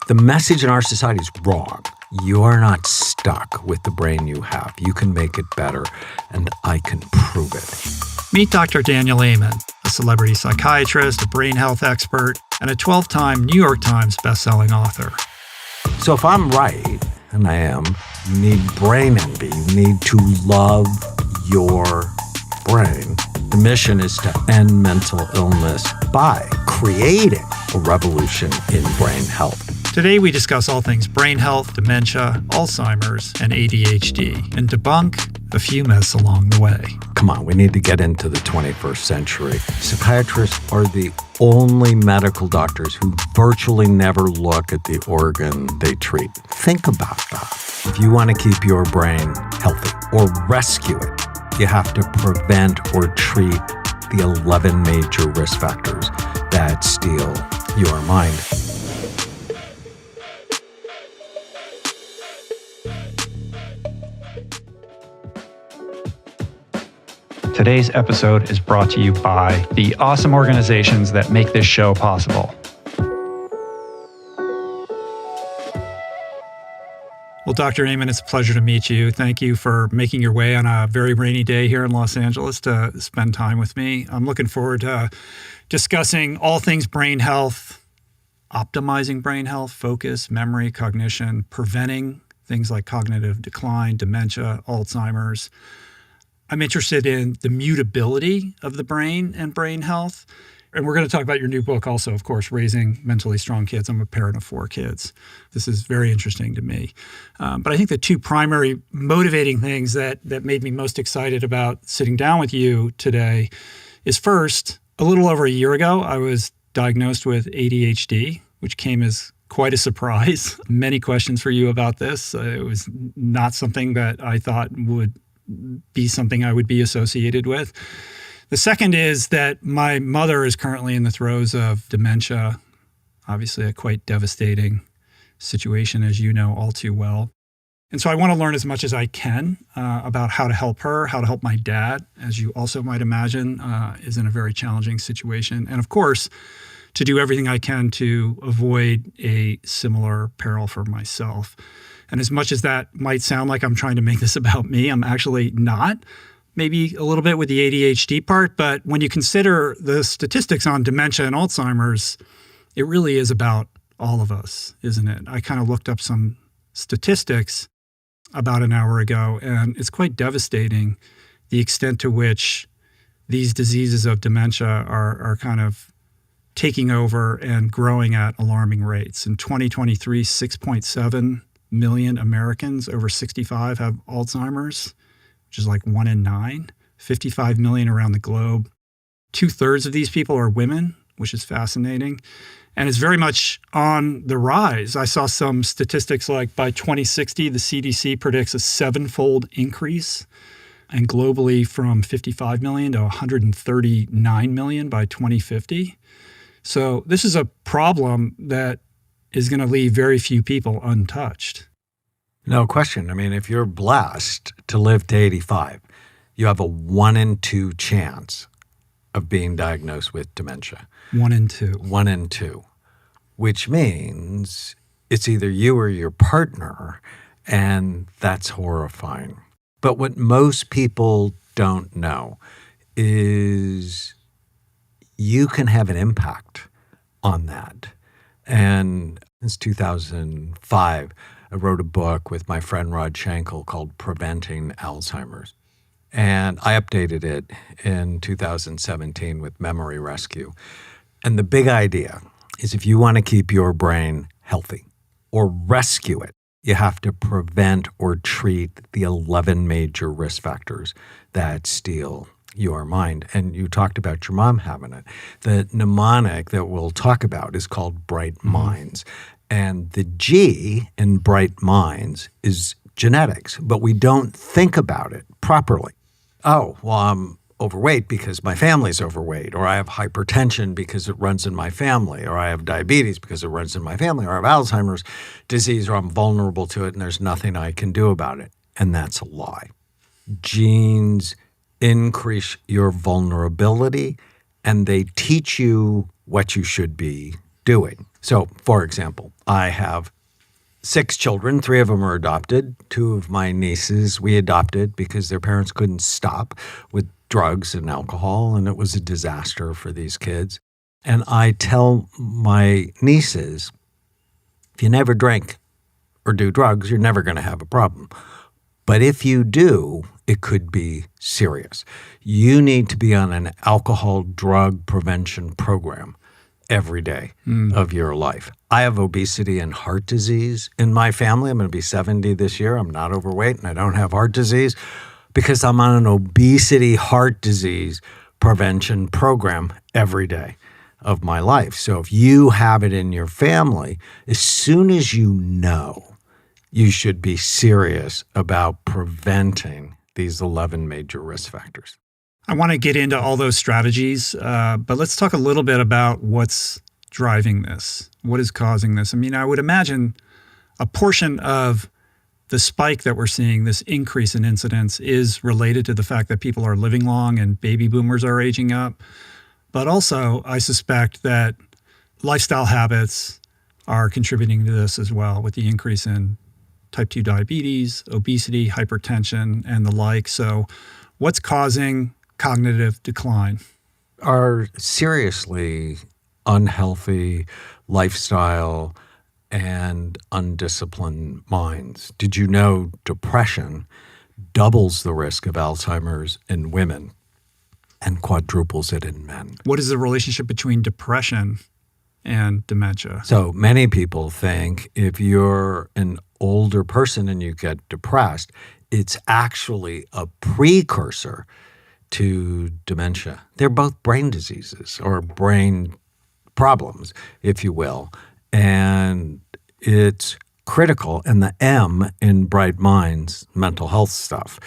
The message in our society is wrong. You are not stuck with the brain you have. You can make it better, and I can prove it. Meet Dr. Daniel Amen, a celebrity psychiatrist, a brain health expert, and a 12-time New York Times bestselling author. So if I'm right, and I am, you need brain envy. You need to love your brain. The mission is to end mental illness by creating a revolution in brain health. Today we discuss all things brain health, dementia, Alzheimer's, and ADHD, and debunk a few myths along the way. Come on, we need to get into the 21st century. Psychiatrists are the only medical doctors who virtually never look at the organ they treat. Think about that. If you want to keep your brain healthy or rescue it, you have to prevent or treat the 11 major risk factors that steal your mind. Today's episode is brought to you by the awesome organizations that make this show possible. Well, Dr. Amen, it's a pleasure to meet you. Thank you for making your way on a very rainy day here in Los Angeles to spend time with me. I'm looking forward to discussing all things brain health, optimizing brain health, focus, memory, cognition, preventing things like cognitive decline, dementia, Alzheimer's. I'm interested in the mutability of the brain and brain health. And we're going to talk about your new book also, of course, Raising Mentally Strong Kids. I'm a parent of 4 kids. This is very interesting to me. But I think the 2 primary motivating things that made me most excited about sitting down with you today is first, a little over a year ago, I was diagnosed with ADHD, which came as quite a surprise. Many questions for you about this. It was not something that I thought would be something I would be associated with. The second is that my mother is currently in the throes of dementia, obviously a quite devastating situation, as you know all too well. And so I want to learn as much as I can about how to help her, how to help my dad, as you also might imagine, is in a very challenging situation. And of course, to do everything I can to avoid a similar peril for myself. And as much as that might sound like I'm trying to make this about me, I'm actually not. Maybe a little bit with the ADHD part, but when you consider the statistics on dementia and Alzheimer's, it really is about all of us, isn't it? I kind of looked up some statistics about an hour ago, and it's quite devastating the extent to which these diseases of dementia are kind of taking over and growing at alarming rates. In 2023, 6.7 million Americans over 65 have Alzheimer's, which is like 1 in 9, 55 million around the globe. 2/3 of these people are women, which is fascinating. And it's very much on the rise. I saw some statistics like by 2060, the CDC predicts a 7-fold increase, and globally from 55 million to 139 million by 2050. So this is a problem that is going to leave very few people untouched. No question. I mean, if you're blessed to live to 85, you have a 1 in 2 chance of being diagnosed with dementia. 1 in 2. 1 in 2, which means it's either you or your partner, and that's horrifying. But what most people don't know is you can have an impact on that. And since 2005, I wrote a book with my friend Rod Schenkel called Preventing Alzheimer's. And I updated it in 2017 with Memory Rescue. And the big idea is if you want to keep your brain healthy or rescue it, you have to prevent or treat the 11 major risk factors that steal your mind. And you talked about your mom having it. The mnemonic that we'll talk about is called Bright Minds. And the G in Bright Minds is genetics, but we don't think about it properly. Oh, well, I'm overweight because my family's overweight, or I have hypertension because it runs in my family, or I have diabetes because it runs in my family, or I have Alzheimer's disease, or I'm vulnerable to it and there's nothing I can do about it. And that's a lie. Genes increase your vulnerability, and they teach you what you should be doing. So, for example, I have 6 children. 3 of them are adopted. 2 of my nieces we adopted because their parents couldn't stop with drugs and alcohol, and it was a disaster for these kids. And I tell my nieces, if you never drink or do drugs, you're never going to have a problem. But if you do, it could be serious. You need to be on an alcohol drug prevention program every day of your life. I have obesity and heart disease in my family. I'm going to be 70 this year. I'm not overweight and I don't have heart disease because I'm on an obesity heart disease prevention program every day of my life. So if you have it in your family, as soon as you know, you should be serious about preventing these 11 major risk factors. I want to get into all those strategies, but let's talk a little bit about what's driving this. What is causing this? I mean, I would imagine a portion of the spike that we're seeing, this increase in incidence, is related to the fact that people are living long and baby boomers are aging up. But also, I suspect that lifestyle habits are contributing to this as well, with the increase in type 2 diabetes, obesity, hypertension, and the like. So what's causing cognitive decline? Our seriously unhealthy lifestyle and undisciplined minds. Did you know depression doubles the risk of Alzheimer's in women and quadruples it in men? What is the relationship between depression and dementia? So many people think if you're an older person and you get depressed, it's actually a precursor to dementia. They're both brain diseases or brain problems, if you will. And it's critical in the M in Bright Minds mental health stuff.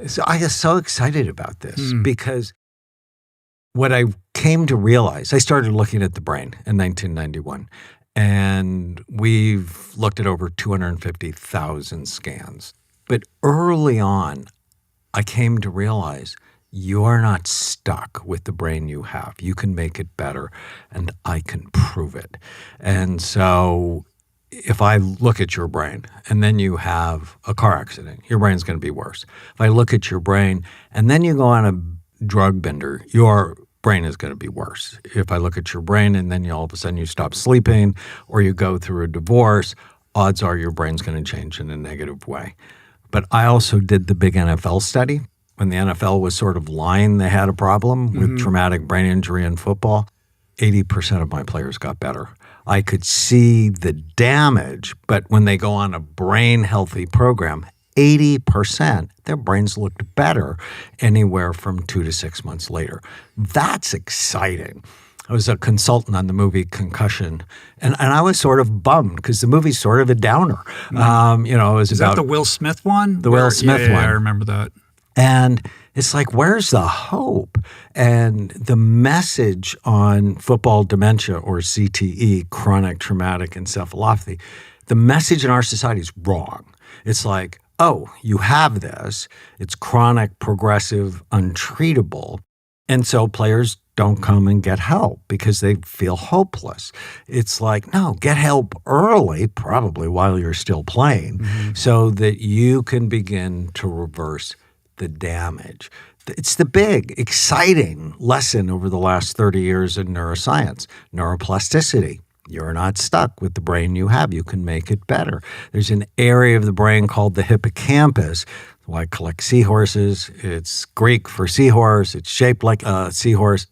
So I was so excited about this because what I came to realize, I started looking at the brain in 1991, and we've looked at over 250,000 scans. But early on, I came to realize you're not stuck with the brain you have. You can make it better, and I can prove it. And so if I look at your brain and then you have a car accident, your brain's going to be worse. If I look at your brain and then you go on a drug bender, your brain is going to be worse. If I look at your brain and then all of a sudden you stop sleeping or you go through a divorce, odds are your brain's going to change in a negative way. But I also did the big NFL study. When the NFL was sort of lying they had a problem with traumatic brain injury in football, 80% of my players got better. I could see the damage, but when they go on a brain healthy program, 80%, their brains looked better anywhere from 2 to 6 months later. That's exciting. I was a consultant on the movie Concussion, and I was sort of bummed because the movie's sort of a downer. It was Is about that the Will Smith one? The Will Smith one. Yeah, I remember that. And it's like, where's the hope? And the message on football dementia, or CTE, chronic traumatic encephalopathy, the message in our society is wrong. It's like, oh, you have this. It's chronic, progressive, untreatable. And so players don't come and get help because they feel hopeless. It's like, no, get help early, probably while you're still playing, so that you can begin to reverse the damage. It's the big, exciting lesson over the last 30 years in neuroscience, neuroplasticity. You're not stuck with the brain you have. You can make it better. There's an area of the brain called the hippocampus. Why I collect seahorses. It's Greek for seahorse. It's shaped like a seahorse.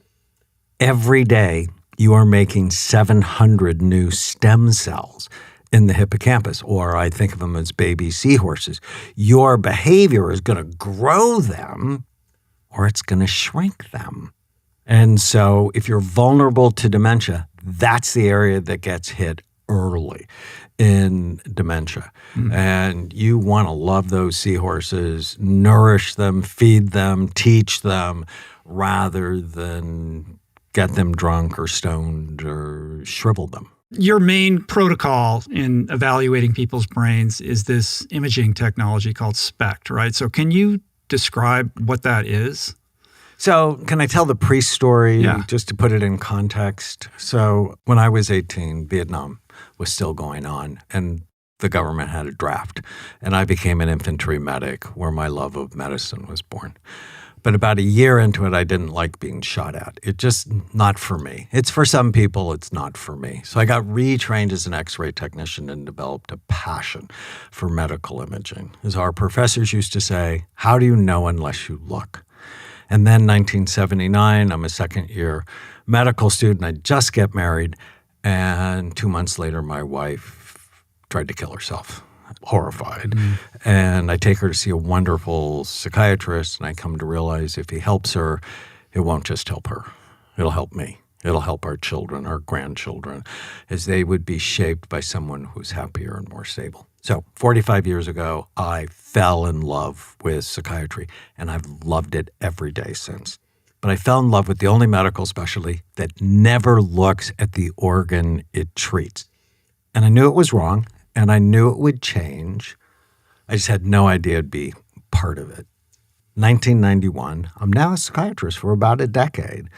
Every day, you are making 700 new stem cells in the hippocampus, or I think of them as baby seahorses. Your behavior is going to grow them, or it's going to shrink them. And so if you're vulnerable to dementia, that's the area that gets hit early in dementia. And you want to love those seahorses, nourish them, feed them, teach them, rather than get them drunk or stoned or shrivel them. Your main protocol in evaluating people's brains is this imaging technology called SPECT, right? So can you describe what that is? So can I tell the pre-story Yeah. just to put it in context? So when I was 18, Vietnam was still going on, and the government had a draft, and I became an infantry medic where my love of medicine was born. But about a year into it, I didn't like being shot at. It just not for me. It's for some people, it's not for me. So I got retrained as an X-ray technician and developed a passion for medical imaging. As our professors used to say, how do you know unless you look? And then 1979, I'm a second-year medical student. I just get married, and 2 months later, my wife tried to kill herself. Horrified. And I take her to see a wonderful psychiatrist, and I come to realize if he helps her, it won't just help her. It'll help me. It'll help our children, our grandchildren, as they would be shaped by someone who's happier and more stable. So 45 years ago, I fell in love with psychiatry, and I've loved it every day since. But I fell in love with the only medical specialty that never looks at the organ it treats. And I knew it was wrong, and I knew it would change. I just had no idea it'd be part of it. 1991, I'm now a psychiatrist for about a decade.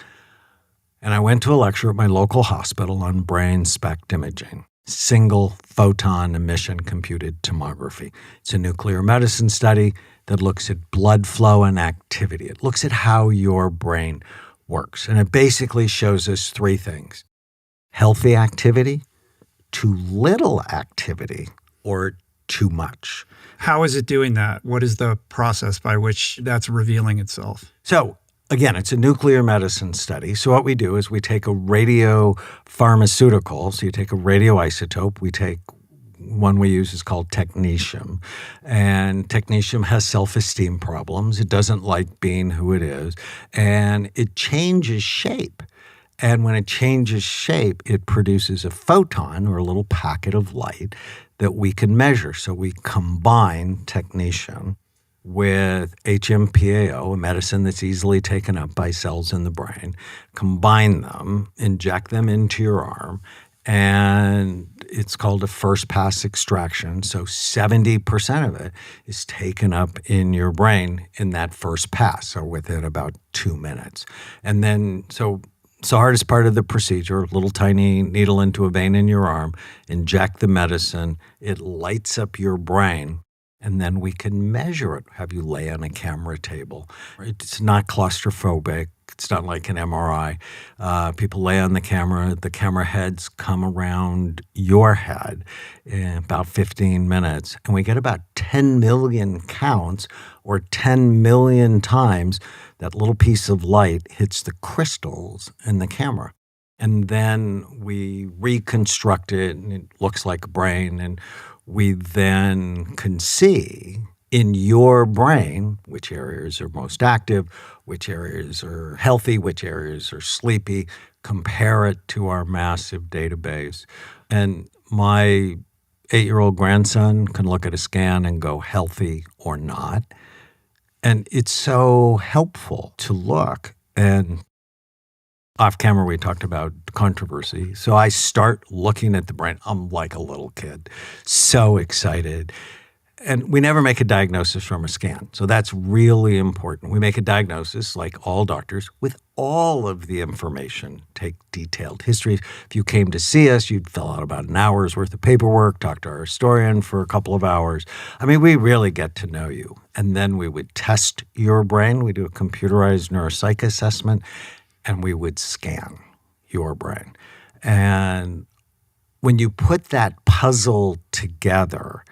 And I went to a lecture at my local hospital on brain SPECT imaging, single photon emission computed tomography. It's a nuclear medicine study that looks at blood flow and activity. It looks at how your brain works. And it basically shows us three things: healthy activity, too little activity, or too much. How is it doing that? What is the process by which that's revealing itself? So again, it's a nuclear medicine study. So what we do is we take a radiopharmaceutical. So you take a radioisotope. We take one we use is called technetium. And technetium has self-esteem problems. It doesn't like being who it is. And it changes shape. And when it changes shape, it produces a photon, or a little packet of light, that we can measure. So we combine technetium with HMPAO, a medicine that's easily taken up by cells in the brain, combine them, inject them into your arm, and it's called a first-pass extraction. So 70% of it is taken up in your brain in that first pass, so within about 2 minutes. And then, so it's the hardest part of the procedure, little tiny needle into a vein in your arm, inject the medicine, it lights up your brain, and then we can measure it, have you lay on a camera table. It's not claustrophobic. It's not like an MRI. People lay on the camera heads come around your head in about 15 minutes, and we get about 10 million counts, or 10 million times that little piece of light hits the crystals in the camera. And then we reconstruct it, and it looks like a brain, and we then can see in your brain which areas are most active, which areas are healthy, which areas are sleepy, compare it to our massive database. And my 8-year-old grandson can look at a scan and go healthy or not. And it's so helpful to look. And off camera, we talked about controversy. So I start looking at the brain. I'm like a little kid, so excited. And we never make a diagnosis from a scan. So that's really important. We make a diagnosis, like all doctors, with all of the information. Take detailed history. If you came to see us, you'd fill out about an hour's worth of paperwork, talk to our historian for a couple of hours. I mean, we really get to know you. And then we would test your brain. We do a computerized neuropsych assessment, and we would scan your brain. And when you put that puzzle together,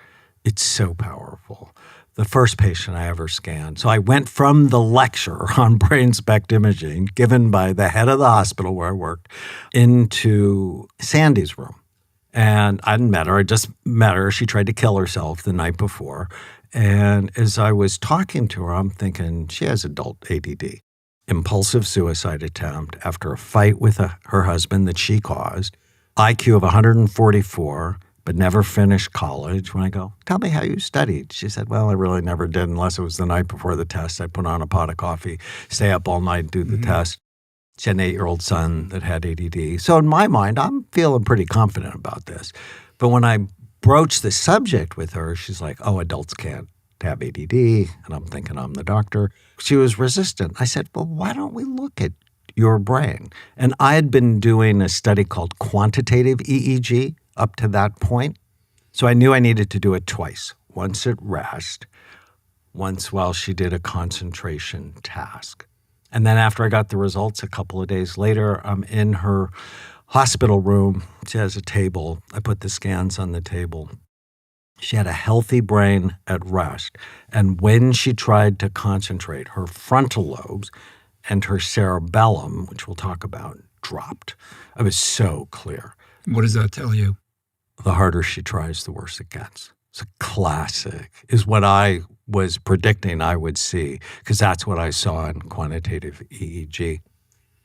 it's so powerful. The first patient I ever scanned. So I went from the lecture on brain SPECT imaging given by the head of the hospital where I worked into Sandy's room. And I hadn't met her. I just met her. She tried to kill herself the night before. And as I was talking to her, I'm thinking she has adult ADD. Impulsive suicide attempt after a fight with her husband that she caused. IQ of 144. But never finished college. When I go, tell me how you studied. She said, well, I really never did unless it was the night before the test. I put on a pot of coffee, stay up all night, do the test. She had an 8-year-old son that had ADD. So in my mind, I'm feeling pretty confident about this. But when I broached the subject with her, she's like, oh, adults can't to have ADD, and I'm thinking I'm the doctor. She was resistant. I said, well, why don't we look at your brain? And I had been doing a study called quantitative EEG up to that point. So I knew I needed to do it twice, once at rest, once while she did a concentration task. And then after I got the results a couple of days later, I'm in her hospital room. She has a table. I put the scans on the table. She had a healthy brain at rest. And when she tried to concentrate, her frontal lobes and her cerebellum, which we'll talk about, dropped. It was so clear. What does that tell you? The harder she tries, the worse it gets. It's a classic, is what I was predicting I would see, because that's what I saw in quantitative EEG.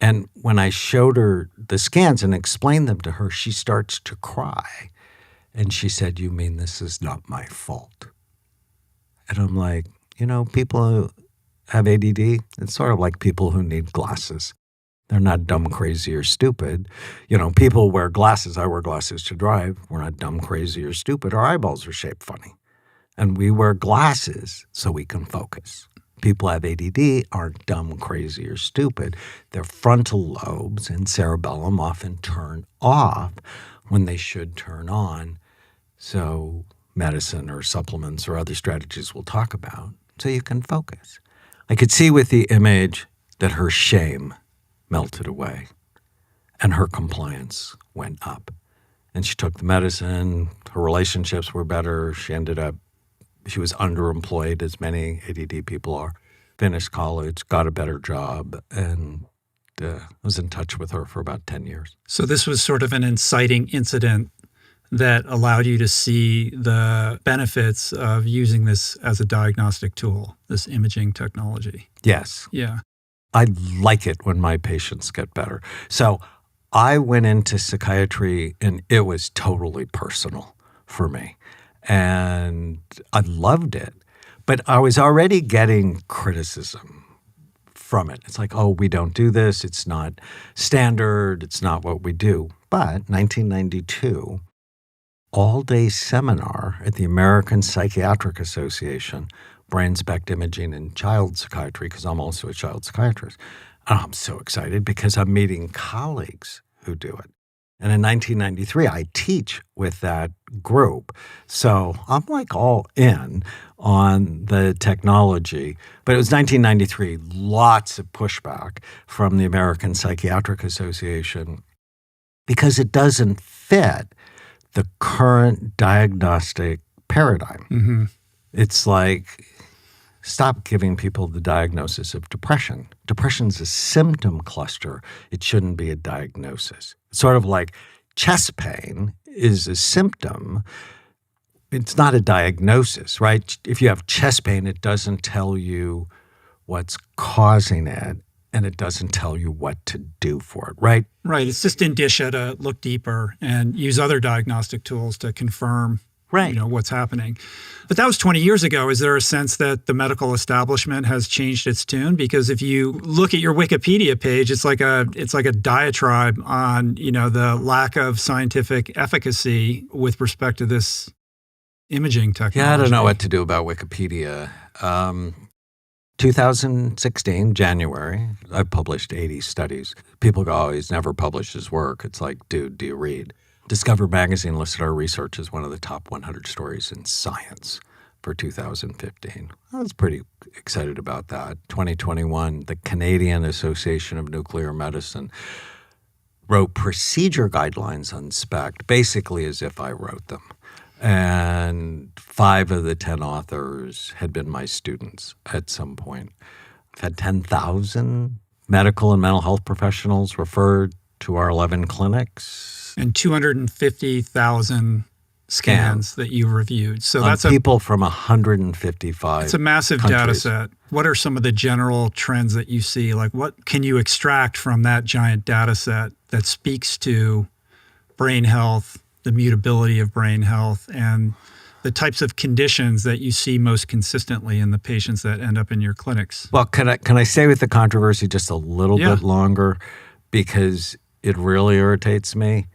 And when I showed her the scans and explained them to her, she starts to cry. And she said, you mean this is not my fault? And I'm like, people who have ADD, it's sort of like people who need glasses. They're not dumb, crazy, or stupid. People wear glasses. I wear glasses to drive. We're not dumb, crazy, or stupid. Our eyeballs are shaped funny. And we wear glasses so we can focus. People who have ADD aren't dumb, crazy, or stupid. Their frontal lobes and cerebellum often turn off when they should turn on. So medicine or supplements or other strategies we'll talk about so you can focus. I could see with the image that her shame melted away and her compliance went up. And she took the medicine. Her relationships were better. She was underemployed, as many ADD people are, finished college, got a better job, and was in touch with her for about 10 years. So this was sort of an inciting incident that allowed you to see the benefits of using this as a diagnostic tool, this imaging technology. Yes. Yeah. I like it when my patients get better. So I went into psychiatry and it was totally personal for me. And I loved it. But I was already getting criticism from it. It's like, oh, we don't do this. It's not standard. It's not what we do. But 1992, all-day seminar at the American Psychiatric Association, brain SPECT imaging and child psychiatry, because I'm also a child psychiatrist. And I'm so excited because I'm meeting colleagues who do it. And in 1993, I teach with that group. So I'm like all in on the technology. But it was 1993, lots of pushback from the American Psychiatric Association because it doesn't fit the current diagnostic paradigm. Mm-hmm. It's like, stop giving people the diagnosis of depression. Depression's a symptom cluster. It shouldn't be a diagnosis. It's sort of like chest pain is a symptom. It's not a diagnosis, right? If you have chest pain, it doesn't tell you what's causing it, and it doesn't tell you what to do for it, right? Right. It's just indicia to look deeper and use other diagnostic tools to confirm what's happening. But that was 20 years ago. Is there a sense that the medical establishment has changed its tune? Because if you look at your Wikipedia page, it's like a diatribe on, the lack of scientific efficacy with respect to this imaging technology. Yeah, I don't know what to do about Wikipedia. 2016, January, I published 80 studies. People go, oh, he's never published his work. It's like, dude, do you read? Discover Magazine listed our research as one of the top 100 stories in science for 2015. I was pretty excited about that. 2021, the Canadian Association of Nuclear Medicine wrote procedure guidelines on SPECT, basically as if I wrote them. And 5 of the 10 authors had been my students at some point. I've had 10,000 medical and mental health professionals referred to our 11 clinics. And 250,000 scans that you reviewed. So that's people from 155 It's a massive countries. data set. What are some of the general trends that you see? Like, what can you extract from that giant data set that speaks to brain health, the mutability of brain health, and the types of conditions that you see most consistently in the patients that end up in your clinics? Well, can I stay with the controversy just a little bit longer? Because it really irritates me.